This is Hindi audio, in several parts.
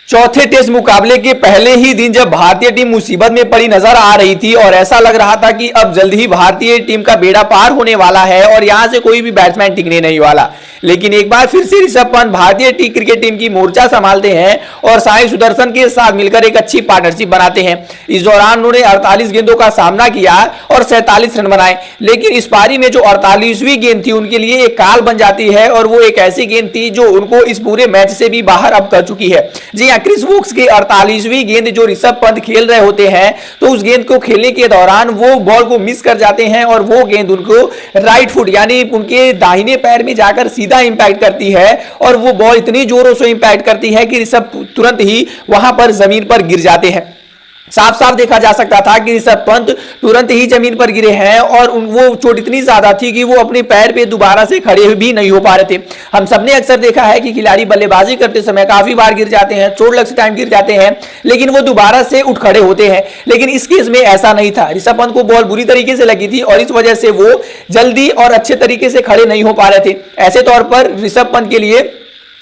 चौथे टेस्ट मुकाबले के पहले ही दिन जब भारतीय टीम मुसीबत में पड़ी नजर आ रही थी और ऐसा लग रहा था कि अब जल्द ही भारतीय टीम का बेड़ा पार होने वाला है और यहां से कोई भी बैट्समैन टिकने नहीं वाला, लेकिन एक बार फिर से ऋषभ पंत भारतीय क्रिकेट टीम की मोर्चा संभालते हैं और साई सुदर्शन के साथ मिलकर एक अच्छी पार्टनरशिप बनाते हैं। इस दौरान उन्होंने 48 गेंदों का सामना किया और 47 रन बनाए, लेकिन इस पारी में जो 48वीं गेंद थी उनके लिए एक काल बन जाती है और वो एक ऐसी गेंद थी जो उनको इस पूरे मैच से भी बाहर अब कर चुकी है। जी हां, क्रिस वोक्स की 48वीं गेंद जो ऋषभ पंत खेल रहे होते हैं तो उस गेंद को खेलने के दौरान वो बॉल को मिस कर जाते हैं और वो गेंद उनको राइट फुट यानी उनके दाहिने पैर में जाकर सीधा इंपैक्ट करती है और वो बॉल इतनी जोरों से इंपैक्ट करती है कि ऋषभ तुरंत ही वहां पर जमीन पर गिर जाते हैं। साफ साफ देखा जा सकता था कि ऋषभ पंत तुरंत ही जमीन पर गिरे हैं और वो चोट इतनी ज्यादा थी कि वो अपने पैर पे दोबारा से खड़े भी नहीं हो पा रहे थे। हम सबने अक्सर देखा है कि खिलाड़ी बल्लेबाजी करते समय काफी बार गिर जाते हैं, चोट लगते टाइम गिर जाते हैं, लेकिन वो दोबारा से उठ खड़े होते हैं, लेकिन इस केस में ऐसा नहीं था। ऋषभ पंत को बॉल बुरी तरीके से लगी थी और इस वजह से वो जल्दी और अच्छे तरीके से खड़े नहीं हो पा रहे थे। ऐसे तौर पर ऋषभ पंत के लिए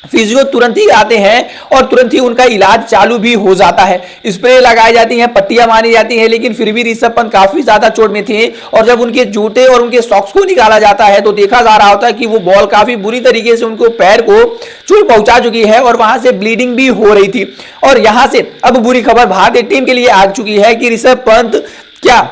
फिजियो तुरंत ही आते हैं और तुरंत ही उनका इलाज चालू भी हो जाता है। स्प्रे लगाई जाती हैं, पट्टियां मारी जाती हैं, लेकिन फिर भी ऋषभ पंत काफी ज्यादा चोट में थे और जब उनके जूते और उनके सॉक्स को निकाला जाता है तो देखा जा रहा होता है कि वो बॉल काफी बुरी तरीके से उनको पैर को चोट पहुंचा चुकी है और वहां से ब्लीडिंग भी हो रही थी। और यहां से अब बुरी खबर भारतीय टीम के लिए आ चुकी है कि ऋषभ पंत क्या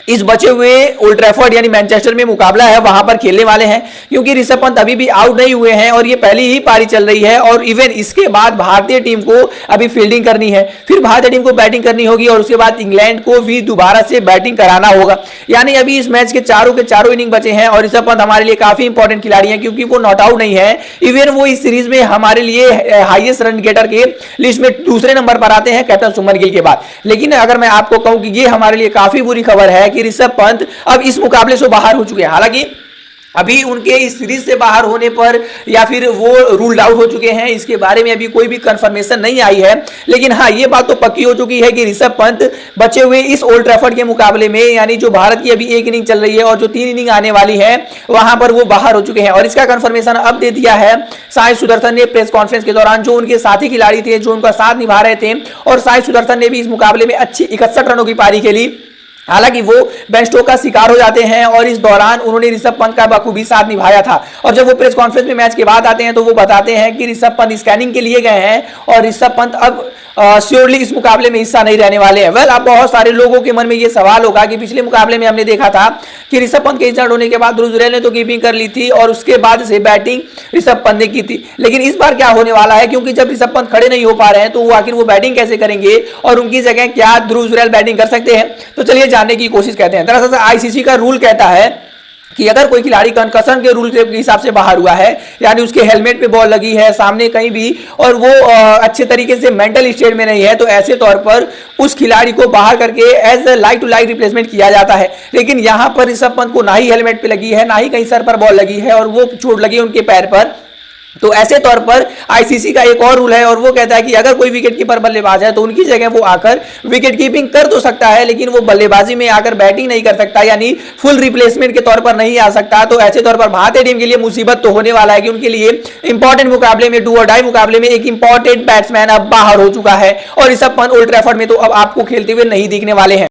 इस बचे हुए ओल्ड ट्रैफर्ड यानी मैनचेस्टर में मुकाबला है वहां पर खेलने वाले हैं, क्योंकि ऋषभ पंत अभी भी आउट नहीं हुए हैं और ये पहली ही पारी चल रही है और इवन इसके बाद भारतीय टीम को अभी फील्डिंग करनी है, फिर भारतीय टीम को बैटिंग करनी होगी और उसके बाद इंग्लैंड को भी दोबारा से बैटिंग कराना होगा। यानी अभी इस मैच के चारों इनिंग बचे हैं और ऋषभ पंत हमारे लिए काफी इंपॉर्टेंट खिलाड़ी है, क्योंकि वो नॉट आउट नहीं है। इवन वो इस सीरीज में हमारे लिए हाईएस्ट रन गेटर के लिस्ट में दूसरे नंबर पर आते हैं कैप्टन सुमन गिल के बाद। लेकिन अगर मैं आपको कहूं कि ये हमारे लिए काफी बुरी खबर है कि ऋषभ पंत अब इस मुकाबले से बाहर हो चुके हैं। हालांकि अभी उनके इस सीरीज से बाहर होने पर या फिर वो रूल्ड आउट हो चुके हैं इसके बारे में अभी कोई भी कंफर्मेशन नहीं आई है, लेकिन हाँ ये बात तो पक्की हो चुकी है कि ऋषभ पंत बचे हुए इस ओल्ड ट्रैफर्ड के मुकाबले में यानी जो भारत की अभी एक इनिंग चल रही है और जो 3 इनिंग आने वाली है वहां पर वो बाहर हो चुके हैं। और इसका कंफर्मेशन अब दे दिया है साई सुदर्शन ने प्रेस कॉन्फ्रेंस के दौरान, जो उनके साथी खिलाड़ी थे जो उनका साथ निभा रहे थे। और साई सुदर्शन ने भी इस मुकाबले में अच्छी 61 रनों की पारी खेली। हालांकि वो बेन स्टोक्स का शिकार हो जाते हैं और इस दौरान उन्होंने ऋषभ पंत का बखूबी साथ निभाया था। और जब वो प्रेस कॉन्फ्रेंस में मैच के बाद आते हैं तो वो बताते हैं कि ऋषभ पंत स्कैनिंग के लिए गए हैं और ऋषभ पंत अब श्योरली इस मुकाबले में हिस्सा नहीं रहने वाले हैं। वेल, अब बहुत सारे लोगों के मन में ये सवाल होगा कि पिछले मुकाबले में हमने देखा था कि ऋषभ पंत के इंजर्ड होने के बाद ध्रुव जुरैल ने तो कीपिंग कर ली थी और उसके बाद से बैटिंग ऋषभ पंत ने की थी, लेकिन इस बार क्या होने वाला है, क्योंकि जब ऋषभ पंत खड़े नहीं हो पा रहे हैं तो आखिर वो बैटिंग कैसे करेंगे और उनकी जगह क्या ध्रुव जुरैल बैटिंग कर सकते हैं। तो चलिए जानने की कोशिश करते हैं। दरअसल आईसीसी का रूल कहता है कि अगर कोई खिलाड़ी कंकशन के रूल के हिसाब से बाहर हुआ है, यानी उसके हेलमेट पे बॉल लगी है सामने कहीं भी और वो अच्छे तरीके से मेंटल स्टेट में नहीं है, तो ऐसे तौर पर उस खिलाड़ी को बाहर करके as a like to like replacement किया जाता है। लेकिन यहां पर ऋषभ पंत को ना ही हेलमेट पे लगी है ना ही कहीं सर पर बॉल लगी है और वो चोट लगी उनके पैर पर, तो ऐसे तौर पर आईसीसी का एक और रूल है और वो कहता है कि अगर कोई विकेट कीपर बल्लेबाज है तो उनकी जगह वो आकर विकेट कीपिंग कर तो सकता है, लेकिन वो बल्लेबाजी में आकर बैटिंग नहीं कर सकता, यानी फुल रिप्लेसमेंट के तौर पर नहीं आ सकता। तो ऐसे तौर पर भारतीय टीम के लिए मुसीबत तो होने वाला है कि उनके लिए इंपॉर्टेंट मुकाबले में, डू और डाई मुकाबले में एक इंपॉर्टेंट बैट्समैन अब बाहर हो चुका है और ऋषभ पंत ओल्ड ट्रैफर्ड में तो अब आपको खेलते हुए नहीं दिखने वाले हैं।